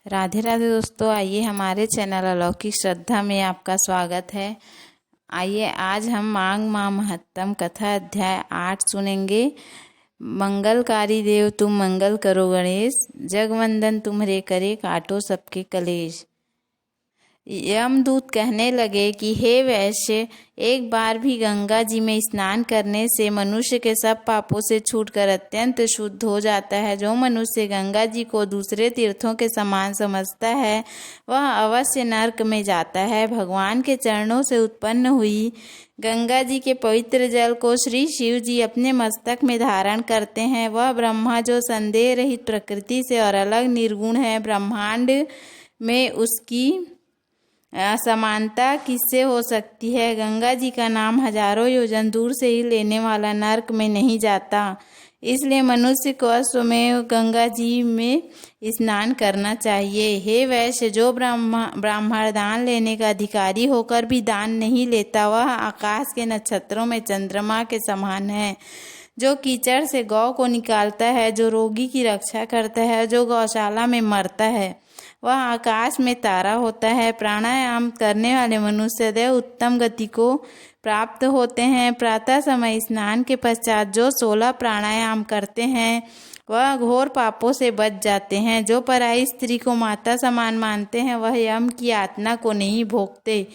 राधे राधे दोस्तों, आइए हमारे चैनल अलौकिक श्रद्धा में आपका स्वागत है। आइए आज हम माघ माह महत्तम कथा अध्याय 8 सुनेंगे। मंगलकारी देव तुम मंगल करो गणेश, जगवंदन तुम्हारे करे काटो सबके कलेश। यमदूत कहने लगे कि हे वैश्य, एक बार भी गंगा जी में स्नान करने से मनुष्य के सब पापों से छूटकर अत्यंत शुद्ध हो जाता है। जो मनुष्य गंगा जी को दूसरे तीर्थों के समान समझता है वह अवश्य नरक में जाता है। भगवान के चरणों से उत्पन्न हुई गंगा जी के पवित्र जल को श्री शिव जी अपने मस्तक में धारण करते हैं। वह ब्रह्मा जो संदेह रहित प्रकृति से और अलग निर्गुण है, ब्रह्मांड में उसकी समानता किससे हो सकती है। गंगा जी का नाम हजारों योजन दूर से ही लेने वाला नरक में नहीं जाता, इसलिए मनुष्य को अश्वमेव गंगा जी में स्नान करना चाहिए। हे वैश्य, जो ब्राह्मण दान लेने का अधिकारी होकर भी दान नहीं लेता वह आकाश के नक्षत्रों में चंद्रमा के समान है। जो कीचड़ से गौ को निकालता है, जो रोगी की रक्षा करता है, जो गौशाला में मरता है वह आकाश में तारा होता है। प्राणायाम करने वाले मनुष्य सदैव उत्तम गति को प्राप्त होते हैं। प्रातः समय स्नान के पश्चात जो 16 प्राणायाम करते हैं वह घोर पापों से बच जाते हैं। जो पराई स्त्री को माता समान मानते हैं वह यम की यातना को नहीं भोगते।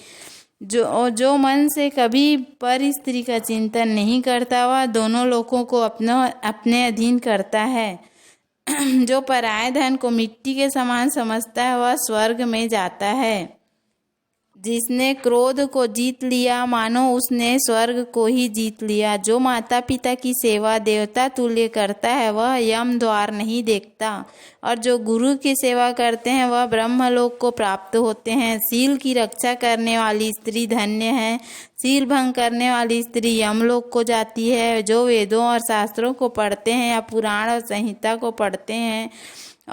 जो मन से कभी पर स्त्री का चिंतन नहीं करता वह दोनों लोकों को अपने अधीन करता है। जो पराये धन को मिट्टी के समान समझता है वह स्वर्ग में जाता है। जिसने क्रोध को जीत लिया मानो उसने स्वर्ग को ही जीत लिया। जो माता पिता की सेवा देवता तुल्य करता है वह यम द्वार नहीं देखता, और जो गुरु की सेवा करते हैं वह ब्रह्मलोक को प्राप्त होते हैं। सील की रक्षा करने वाली स्त्री धन्य है, सील भंग करने वाली स्त्री यमलोक को जाती है। जो वेदों और शास्त्रों को पढ़ते हैं या पुराण और संहिता को पढ़ते हैं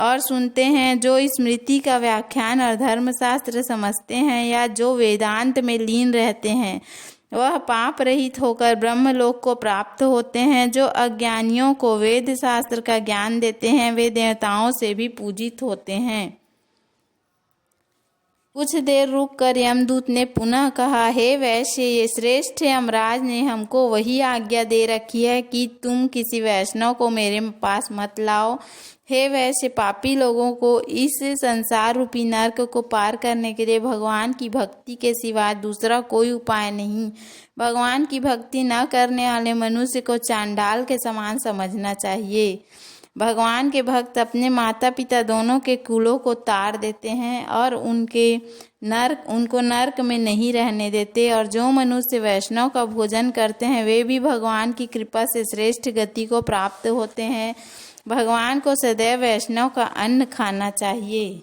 और सुनते हैं, जो स्मृति का व्याख्यान और धर्मशास्त्र समझते हैं या जो वेदांत में लीन रहते हैं वह पाप रहित होकर ब्रह्मलोक को प्राप्त होते हैं। जो अज्ञानियों को वेद शास्त्र का ज्ञान देते हैं वे देवताओं से भी पूजित होते हैं। कुछ देर रुककर यमदूत ने पुनः कहा, हे वैश्य, ये श्रेष्ठ यमराज ने हमको वही आज्ञा दे रखी है कि तुम किसी वैष्णव को मेरे पास मत लाओ। हे वैश्य, पापी लोगों को इस संसार रूपी नरक को पार करने के लिए भगवान की भक्ति के सिवा दूसरा कोई उपाय नहीं। भगवान की भक्ति न करने वाले मनुष्य को चांडाल के समान समझना चाहिए। भगवान के भक्त अपने माता पिता दोनों के कुलों को तार देते हैं और उनको नरक में नहीं रहने देते। और जो मनुष्य वैष्णव का भोजन करते हैं वे भी भगवान की कृपा से श्रेष्ठ गति को प्राप्त होते हैं। भगवान को सदैव वैष्णव का अन्न खाना चाहिए।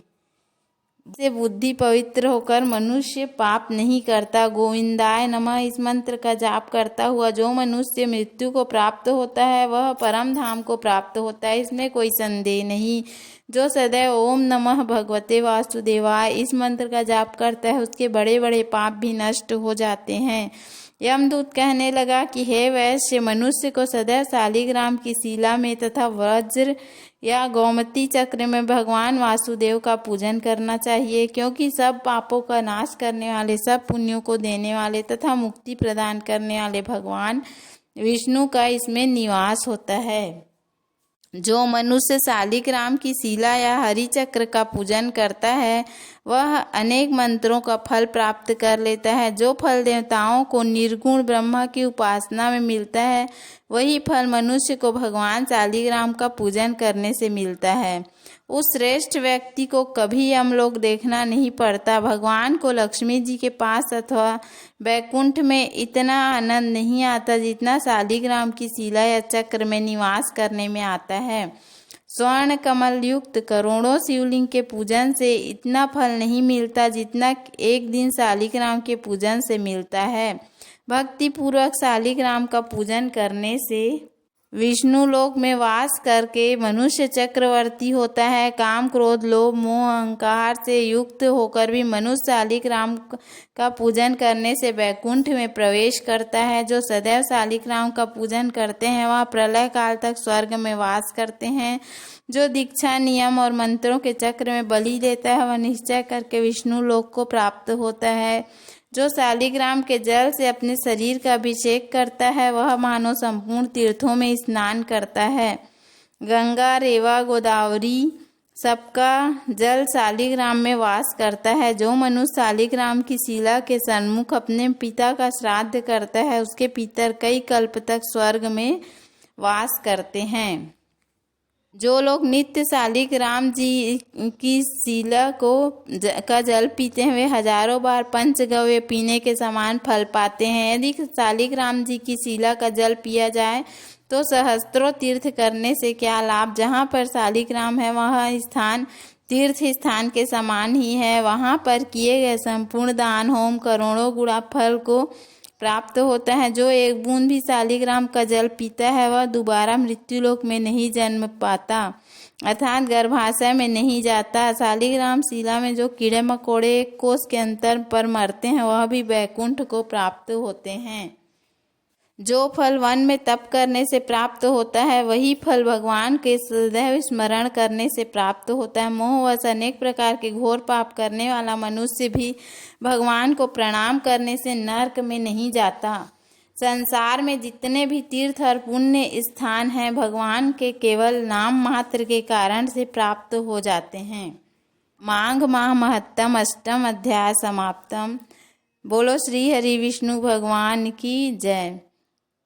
से बुद्धि पवित्र होकर मनुष्य पाप नहीं करता। गोविंदाय नमः इस मंत्र का जाप करता हुआ जो मनुष्य मृत्यु को प्राप्त होता है वह परम धाम को प्राप्त होता है, इसमें कोई संदेह नहीं। जो सदैव ओम नमः भगवते वासुदेवाय इस मंत्र का जाप करता है उसके बड़े बड़े पाप भी नष्ट हो जाते हैं। यमदूत कहने लगा कि हे वैश्य, मनुष्य को सदैव शालिग्राम की शिला में तथा वज्र या गोमती चक्र में भगवान वासुदेव का पूजन करना चाहिए, क्योंकि सब पापों का नाश करने वाले, सब पुण्यों को देने वाले तथा मुक्ति प्रदान करने वाले भगवान विष्णु का इसमें निवास होता है। जो मनुष्य शालिग्राम की शिला या हरि चक्र का पूजन करता है वह अनेक मंत्रों का फल प्राप्त कर लेता है। जो फल देवताओं को निर्गुण ब्रह्मा की उपासना में मिलता है वही फल मनुष्य को भगवान शालिग्राम का पूजन करने से मिलता है। उस श्रेष्ठ व्यक्ति को कभी यमलोक देखना नहीं पड़ता। भगवान को लक्ष्मी जी के पास अथवा बैकुंठ में इतना आनंद नहीं आता जितना शालिग्राम की शिला या चक्र में निवास करने में आता है। स्वर्ण कमल युक्त करोड़ों शिवलिंग के पूजन से इतना फल नहीं मिलता जितना एक दिन शालिग्राम के पूजन से मिलता है। भक्ति पूर्वक शालिग्राम का पूजन करने से विष्णु लोक में वास करके मनुष्य चक्रवर्ती होता है। काम, क्रोध, लोभ, मोह, अहंकार से युक्त होकर भी मनुष्य शालिग्राम का पूजन करने से वैकुंठ में प्रवेश करता है। जो सदैव शालिग्राम का पूजन करते हैं वह प्रलय काल तक स्वर्ग में वास करते हैं। जो दीक्षा, नियम और मंत्रों के चक्र में बलि देता है वह निश्चय करके विष्णु लोक को प्राप्त होता है। जो शालिग्राम के जल से अपने शरीर का अभिषेक करता है वह मानो संपूर्ण तीर्थों में स्नान करता है। गंगा, रेवा, गोदावरी सबका जल शालिग्राम में वास करता है। जो मनुष्य शालिग्राम की शिला के सन्मुख अपने पिता का श्राद्ध करता है उसके पितर कई कल्प तक स्वर्ग में वास करते हैं। जो लोग नित्य शालिग्राम जी की शिला का जल पीते हैं वे हजारों बार पंचगव्य पीने के समान फल पाते हैं। यदि शालिग्राम जी की शिला का जल पिया जाए तो सहस्त्रों तीर्थ करने से क्या लाभ। जहाँ पर शालिग्राम है वह स्थान तीर्थ स्थान के समान ही है। वहाँ पर किए गए संपूर्ण दान, होम करोड़ों गुणा फल को प्राप्त होता है। जो एक बूंद भी शालिग्राम का जल पीता है वह दोबारा मृत्युलोक में नहीं जन्म पाता, अर्थात गर्भाशय में नहीं जाता। शालिग्राम शिला में जो कीड़े मकोड़े एक कोस के अंतर पर मरते हैं वह भी वैकुंठ को प्राप्त होते हैं। जो फल वन में तप करने से प्राप्त होता है वही फल भगवान के सदैव स्मरण करने से प्राप्त होता है। मोहवश अनेक प्रकार के घोर पाप करने वाला मनुष्य भी भगवान को प्रणाम करने से नरक में नहीं जाता। संसार में जितने भी तीर्थ और पुण्य स्थान हैं भगवान के केवल नाम मात्र के कारण से प्राप्त हो जाते हैं। माघ माह महत्तम अष्टम अध्याय समाप्तम। बोलो श्री हरि विष्णु भगवान की जय।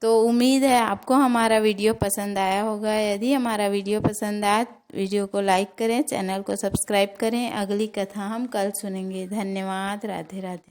तो उम्मीद है आपको हमारा वीडियो पसंद आया होगा। यदि हमारा वीडियो पसंद आया वीडियो को लाइक करें, चैनल को सब्सक्राइब करें। अगली कथा हम कल सुनेंगे। धन्यवाद। राधे राधे।